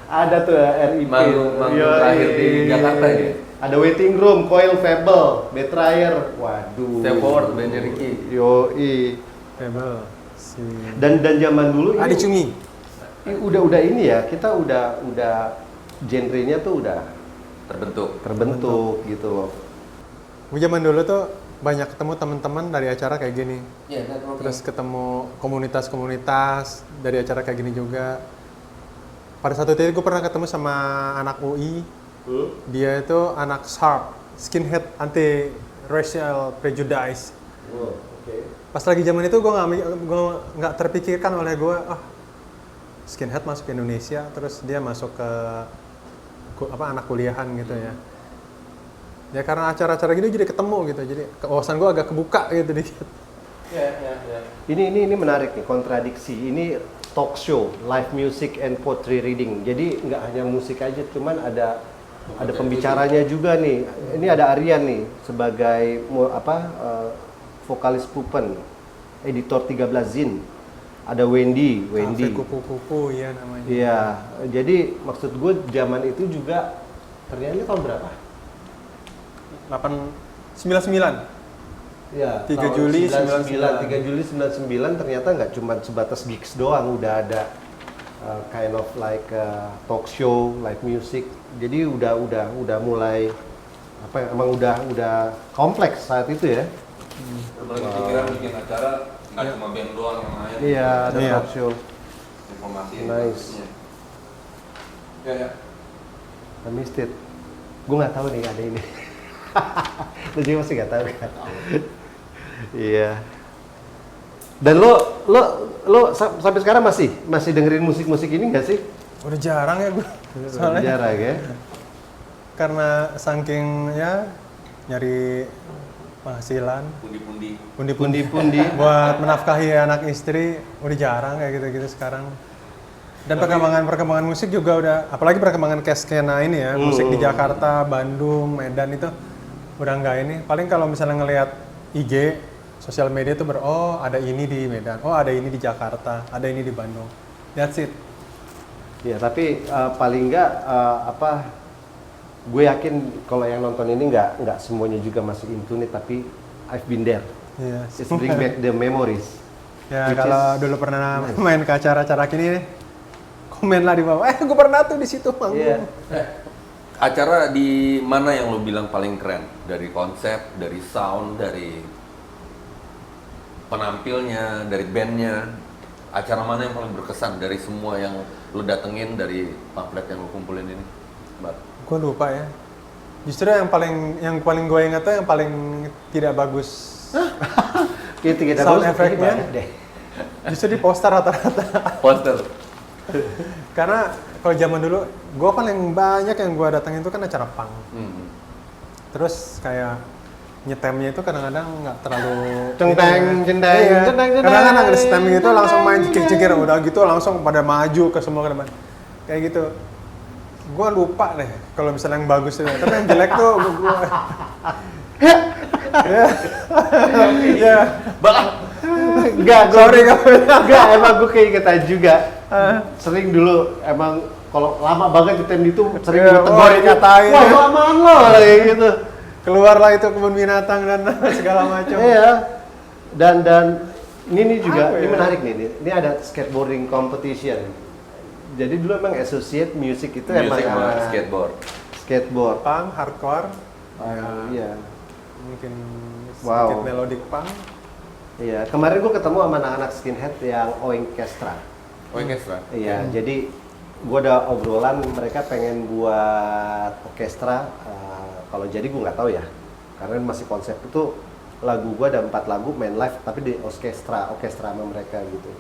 Ada tuh RIP. Manggung terakhir di Jakarta ya? Ada Waiting Room, Coil Fable, Betrayer. Waduh. Step Forward, Ben Ricky. Yoi. Fable. Dan zaman dulu Adi Cungi. Udah ini ya, kita udah genrenya tuh udah terbentuk gitu loh. Gue zaman dulu tuh banyak ketemu teman-teman dari acara kayak gini. Terus ketemu komunitas-komunitas dari acara kayak gini juga. Pada satu titik gue pernah ketemu sama anak UI. Dia itu anak SHARP, Skinhead Anti Racial Prejudice. Pas lagi zaman itu gue nggak terpikirkan oleh gue, skinhead masuk ke Indonesia, terus dia masuk ke anak kuliahan gitu ya. Ya karena acara-acara gini jadi ketemu gitu, jadi wawasan gue agak kebuka gitu dikit. Ini menarik nih, kontradiksi. Ini talk show, live music and poetry reading. Jadi nggak hanya musik aja, cuman ada pembicaranya juga nih. Ini ada Aryan nih sebagai vokalis Pupen, editor 13 Zin. Ada Wendy. Kupu-kupu ya namanya. Iya, jadi maksud gue zaman itu juga ternyata ini tahun berapa? 99. Iya, 3 Juli 99. 3 Juli 99 ternyata nggak cuma sebatas gigs doang, udah ada kind of like talk show, live music. Jadi udah mulai emang udah kompleks saat itu ya. Berbagai pikiran bikin acara, nggak cuma band doang yang main. Iya, ada talk show. Informasi. Nice. Ya. I missed it. Gue nggak tahu nih ada ini. Lu juga masih nggak tahu kan? Iya. Dan lo sampai sekarang masih dengerin musik ini nggak sih? Udah jarang ya gue. Soalnya jarang ya. Karena saking ya nyari penghasilan, pundi-pundi buat menafkahi anak istri, udah jarang kayak gitu-gitu sekarang. Dan perkembangan musik juga udah, apalagi perkembangan skena ini ya, musik di Jakarta, Bandung, Medan itu udah nggak ini. Paling kalau misalnya ngelihat IG, sosial media tuh oh ada ini di Medan, oh ada ini di Jakarta, ada ini di Bandung. That's it. Ya tapi paling nggak gue yakin kalau yang nonton ini nggak semuanya juga masih into nih, tapi I've been there. Yes. It's bring back the memories. Ya kalau dulu pernah main ke acara-acara gini, komen lah di bawah. Gue pernah tuh di situ manggung. Yeah. Acara di mana yang lo bilang paling keren? Dari konsep, dari sound, dari penampilnya, dari bandnya. Acara mana yang paling berkesan dari semua yang lo datengin, dari pamflet yang lo kumpulin ini, Mbak? Gue lupa ya. Justru yang paling gue ingat tuh yang paling tidak bagus. Sound efeknya. Justru di poster rata-rata. Poster. Karena kalau zaman dulu, gue paling banyak yang gue datangin itu kan acara punk. Terus kayak nyetemnya itu kadang-kadang nggak terlalu Cendeng. Kadang-kadang ada stem gitu langsung main cekir-cekir, udah gitu langsung pada maju ke semua ke depan. Kayak gitu. Gue lupa deh kalau misalnya yang bagus itu. Tapi yang jelek tuh gue. Ya. Enggak, emang gue keingetan juga. Sering dulu emang kalau lama banget nyetem itu sering gue tegur katain. Wah, lamaan lo kayak gitu. Keluarlah itu kebun binatang dan segala macam. Iya. Dan ini juga ini menarik nih. Ini ada skateboarding competition. Jadi dulu emang associate music itu emang skateboard. Punk, hardcore. Iya. Mungkin Wow. sedikit melodic punk. Iya, kemarin gue ketemu sama anak-anak skinhead yang Orkestra. Iya, jadi gue ada obrolan mereka pengen buat orkestra. Kalau jadi gue nggak tahu ya, karena masih konsep itu lagu gue ada 4 lagu main live tapi di orkestra sama mereka gitu.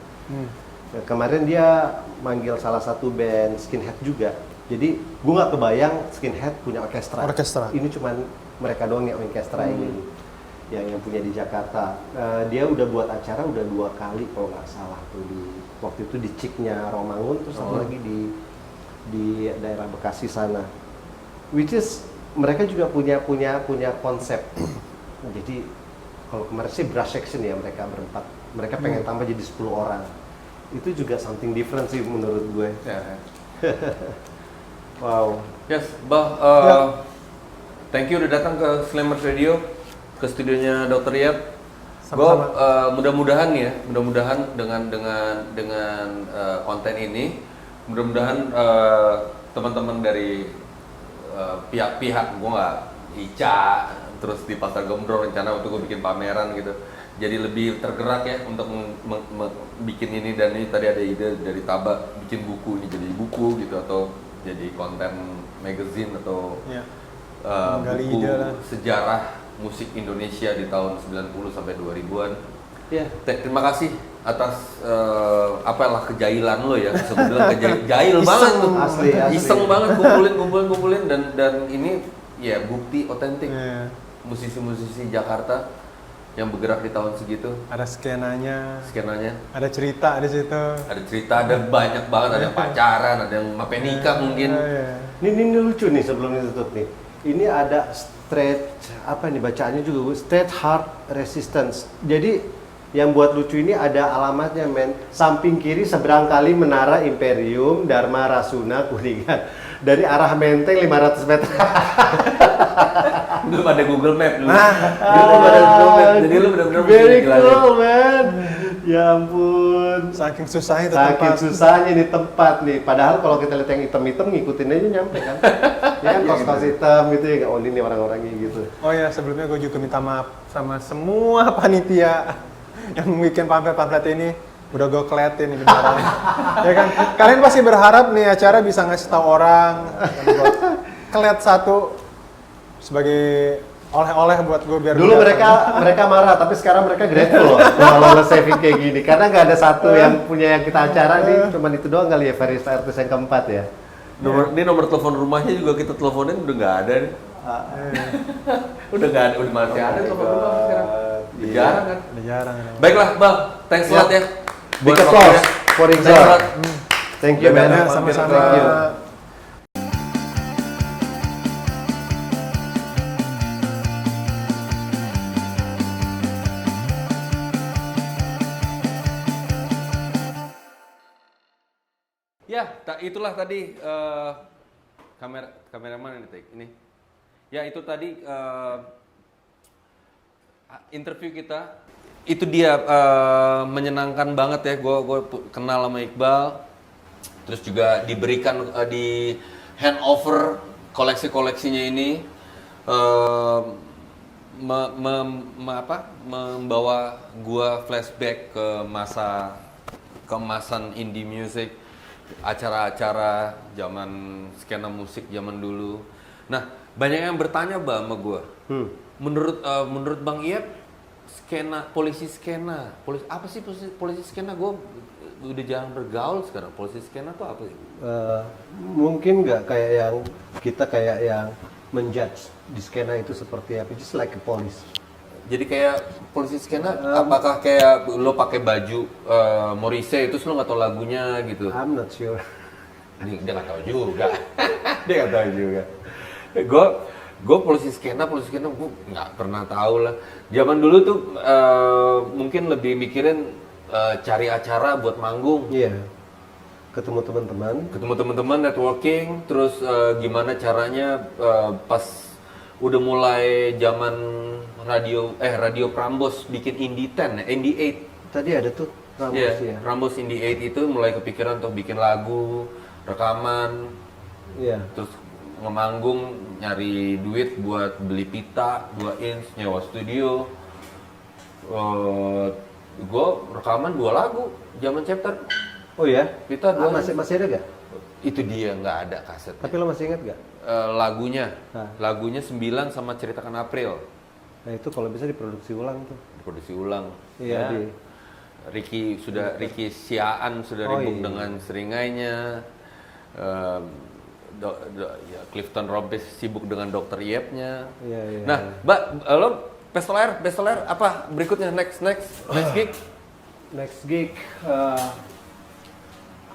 Nah, kemarin dia manggil salah satu band skinhead juga. Jadi gue nggak kebayang skinhead punya orkestra. Ini cuman mereka doang yang orkestra ini yang punya di Jakarta. Dia udah buat acara udah 2 kali kalau nggak salah tuh waktu itu di Ciknya Romangun, terus satu lagi di daerah Bekasi sana. Which is mereka juga punya konsep. Jadi kalau kemarin sih brass section ya mereka berempat. Mereka pengen tambah jadi 10 orang. Itu juga something different sih menurut gue. Wow. Yes, thank you udah datang ke Slammers Radio, ke studionya Dr. Yap. Gue mudah-mudahan dengan konten ini, mudah-mudahan teman-teman dari pihak-pihak gue nggak Ica, terus di Pasar Gembrong rencana untuk gue bikin pameran gitu. Jadi lebih tergerak ya untuk bikin ini, dan ini tadi ada ide dari Taba bikin buku ini jadi buku gitu, atau jadi konten magazine atau buku sejarah musik Indonesia di tahun 90 sampai 2000-an. Yeah. Terima kasih atas kejailan lo ya. Sebenarnya jahil banget tuh. Asli. Iseng banget kumpulin dan ini ya bukti otentik musisi-musisi Jakarta yang bergerak di tahun segitu. Ada skenanya. Ada cerita di situ. Ada banyak banget, ada yang pacaran, ada yang mape nikah mungkin. Ini lucu nih sebelum ditutup nih. Ini ada bacaannya juga Straight Heart Resistance. Jadi yang buat lucu ini ada alamatnya, men. Samping kiri seberang kali Menara Imperium Dharma Rasuna Kuningan. Dari arah Menteng 500 meter. Belum ada Google Map dulu. Belum ada Google Map. Jadi lu benar-benar very cool, man. Ya ampun. Saking susahnya itu tempat. Saking susahnya ini tempat nih. Padahal kalau kita lihat yang hitam-hitam ngikutin aja nyampe kan. Ya kan kos-kos hitam gitu ya. Oh ini orang-orangnya gitu. Oh ya, sebelumnya gue juga minta maaf sama semua panitia yang bikin pamflet-pamflet ini. Udah gue keliatin ini beneran. Ya kan? Kalian pasti berharap nih acara bisa ngasih tahu orang. Gue keliat satu sebagai oleh-oleh buat gue biar Dulu mereka marah, tapi sekarang mereka grateful loh kalau saving kayak gini. Karena nggak ada satu yang punya yang kita acara nih, cuman itu doang kali ya Ferista artis yang keempat ya. Ini nomor telepon rumahnya juga kita teleponin udah nggak ada nih. Udah nggak ada, udah masih ada telepon rumah sekarang. Udah jarang kan? Udah jarang. Baiklah Bang, thanks a lot ya. Big applause for Thanks a lot. Rizal. Thank you man. Ya, sama-sama. Thank you. Ya, itulah tadi kameraman ini take ini. Ya itu tadi interview kita. Itu dia menyenangkan banget ya. Gue kenal sama Iqbal. Terus juga diberikan di handover koleksi-koleksinya ini membawa gua flashback ke masa keemasan indie music, acara-acara zaman skena musik zaman dulu. Nah, banyak yang bertanya sama gua. Menurut Bang Iyep, polisi skena, apa sih polisi skena? Gua udah jarang bergaul sekarang. Polisi skena tuh apa sih? Mungkin nggak kayak yang menjudge di skena itu seperti apa, just like a police. Jadi kayak polisi skena, apakah kayak lo pakai baju Morrissey itu lo nggak tahu lagunya gitu? I'm not sure. Dia nggak tahu juga. Dia nggak tahu juga. Gue polisi skena gue nggak pernah tahu lah. Zaman dulu tuh mungkin lebih mikirin cari acara buat manggung. Iya. Ketemu teman-teman, networking, terus gimana caranya pas udah mulai zaman radio Prambos bikin Indie 10, Indie 8. Tadi ada tuh Rambos ya. Prambos Indie 8 itu mulai kepikiran untuk bikin lagu, rekaman. Iya. Terus ngemanggung, nyari duit buat beli pita 2 inch, nyewa studio. Gue rekaman 2 lagu zaman chapter. Oh ya? Pita 2 masih ada gak? Itu dia, nggak ada kaset. Tapi lo masih ingat gak? Lagunya 9 sama Ceritakan April. Nah itu kalau bisa diproduksi ulang tuh. Diproduksi ulang. Iya. Ya. Ricky Siaan sudah ribut dengan seringainya. Ya, Clifton Robbins sibuk dengan Dr. Iyepnya. Iya. Nah, Mbak, lo Pestol Air apa berikutnya next gig? Next gig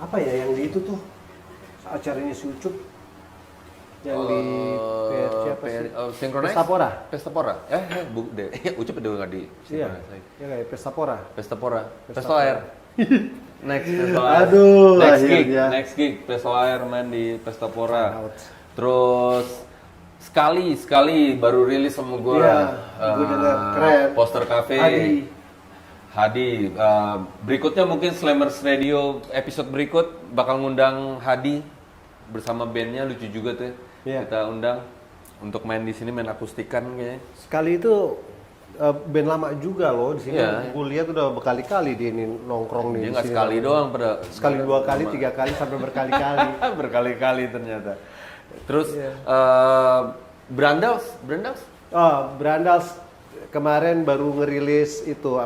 apa ya yang di itu tuh acaranya si Ucup yang di PRC apa sih? Synchronize? Pestapora. Ucup udah nggak di Synchronize. Iya kayak Pestapora. Pestol Air. Next Pestol Air. Aduh, next gig Pestol Air main di Pestapora. Terus sekali baru rilis sama gue. Iya, gue dengar keren. Poster Cafe. Hadi. Berikutnya mungkin Slammers Radio episode berikut bakal ngundang Hadi bersama bandnya, lucu juga tuh. Yeah. Kita undang untuk main di sini, main akustikan kayaknya. Sekali itu band lama juga loh di sini. Yeah. Gue lihat udah berkali-kali dia ini nongkrong nih. Dia nggak sekali doang, sekali 2 kali, 3 kali sampai berkali-kali. Berkali-kali ternyata. Terus Brandals? Brandals kemarin baru ngerilis itu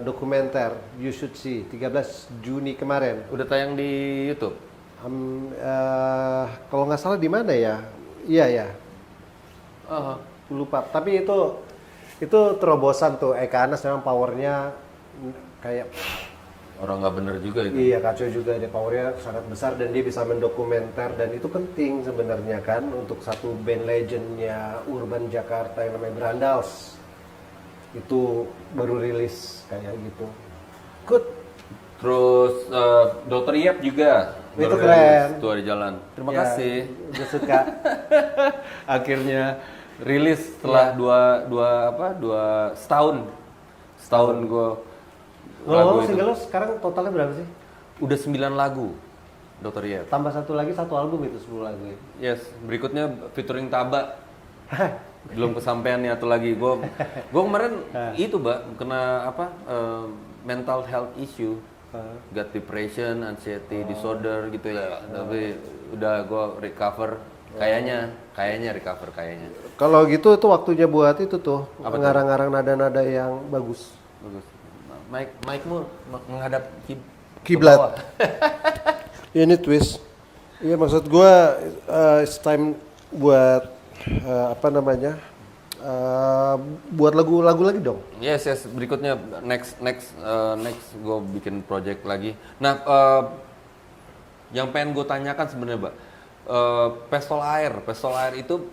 dokumenter You Should See 13 Juni kemarin. Udah tayang di YouTube. Kalau nggak salah di mana ya? Iya ya. Lupa. Tapi itu terobosan tuh. Eka Anas memang powernya kayak orang nggak bener juga itu. Iya, kacau juga, dia powernya sangat besar dan dia bisa mendokumenter, dan itu penting sebenarnya kan untuk satu band legendnya urban Jakarta yang namanya Brandals. Itu baru rilis kayak gitu. Good. Terus Dr. Iyep juga. Itu keren. Tuh ada jalan. Terima Ya, kasih. Gue suka. Akhirnya rilis setelah setahun gue. Ngomong single lo sekarang totalnya berapa sih? Udah 9 lagu, Dr. Iyep. Tambah satu lagi, 1 album itu 10 lagu ya? Yes, berikutnya featuring Taba. Belum kesampaian nih atau lagi. Gue kemarin itu, Mbak, kena mental health issue. Got depression, anxiety disorder gitu ya. Tapi udah gue recover. Kayaknya recover kayaknya. Kalau gitu itu waktunya buat itu tuh Apa tuh? ngarang-ngarang nada-nada yang bagus. Bagus. Mic-mu menghadap ke Kiblat. bawah. Ini twist. Iya maksud gua it's time buat apa namanya? Buat lagu-lagu lagi dong. Yes, berikutnya next gue bikin project lagi. Nah, yang pengen gue tanyakan sebenarnya, Mbak, Pestol Air itu,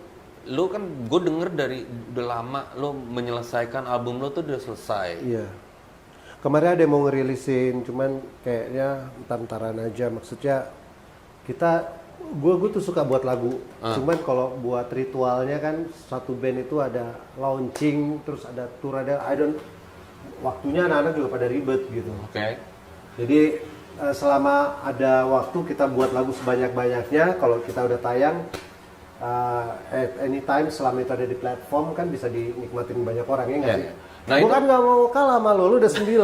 lu kan gue denger dari udah lama lu menyelesaikan album lu tuh udah selesai. Iya. Kemarin ada yang mau ngerilisin, cuman kayaknya entar-entaran aja. Maksudnya gue tuh suka buat lagu. Cuman kalau buat ritualnya kan satu band itu ada launching, terus ada tour, waktunya anak-anak juga pada ribet gitu. Oke. Jadi selama ada waktu kita buat lagu sebanyak-banyaknya. Kalau kita udah tayang at anytime, selama itu ada di platform kan bisa dinikmatin banyak orang ya nggak sih? Nah, Gue kan nggak mau kalah sama lu udah 9.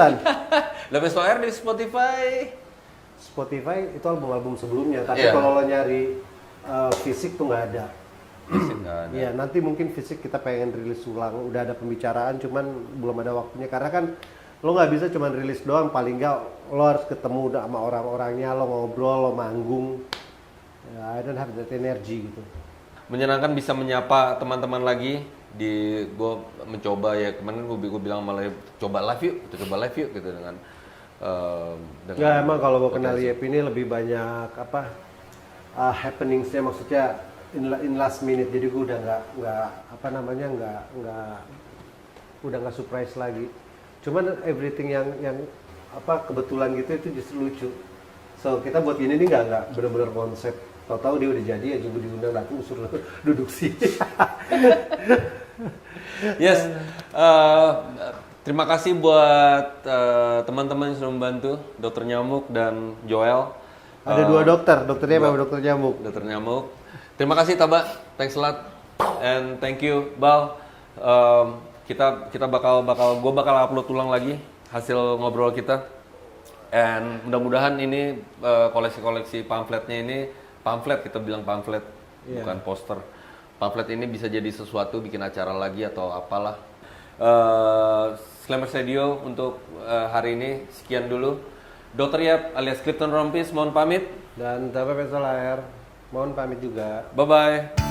Lah Pestol Air di Spotify. Spotify itu album-album sebelumnya, tapi Iya. kalau lo nyari fisik tuh nggak ada. Fisik nggak ada. Iya, nanti mungkin fisik kita pengen rilis ulang, udah ada pembicaraan, cuman belum ada waktunya karena kan lo nggak bisa cuman rilis doang, paling nggak lo harus ketemu sama orang-orangnya, lo ngobrol, lo manggung. Ya, I don't have that energy gitu. Menyenangkan bisa menyapa teman-teman lagi di gue mencoba ya, kemarin gue bilang malah coba live yuk gitu dengan Ya emang kalau mau kenal YEP ini lebih banyak happeningsnya, maksudnya in last minute, jadi gue udah nggak surprise lagi. Cuman everything yang kebetulan gitu itu justru lucu. So kita buat ini nih nggak bener-bener konsep. Tahu-tahu dia udah jadi aja, gue diundang datang suruh duduk sini. Yes, terima kasih buat teman-teman yang sudah membantu, Dokter Nyamuk dan Joel. Ada dua dokternya memang dokter nyamuk. Dokter Nyamuk. Terima kasih Taba, thanks a lot, and thank you Bal. Kita bakal upload ulang lagi hasil ngobrol kita, and mudah-mudahan ini koleksi pamfletnya ini, kita bilang pamflet, bukan poster. Pamflet ini bisa jadi sesuatu, bikin acara lagi atau apalah. Slammers Radio untuk hari ini sekian dulu. Dr. Yap alias Clifton Rompis mohon pamit. Dan Taba Pestol Air mohon pamit juga. Bye bye.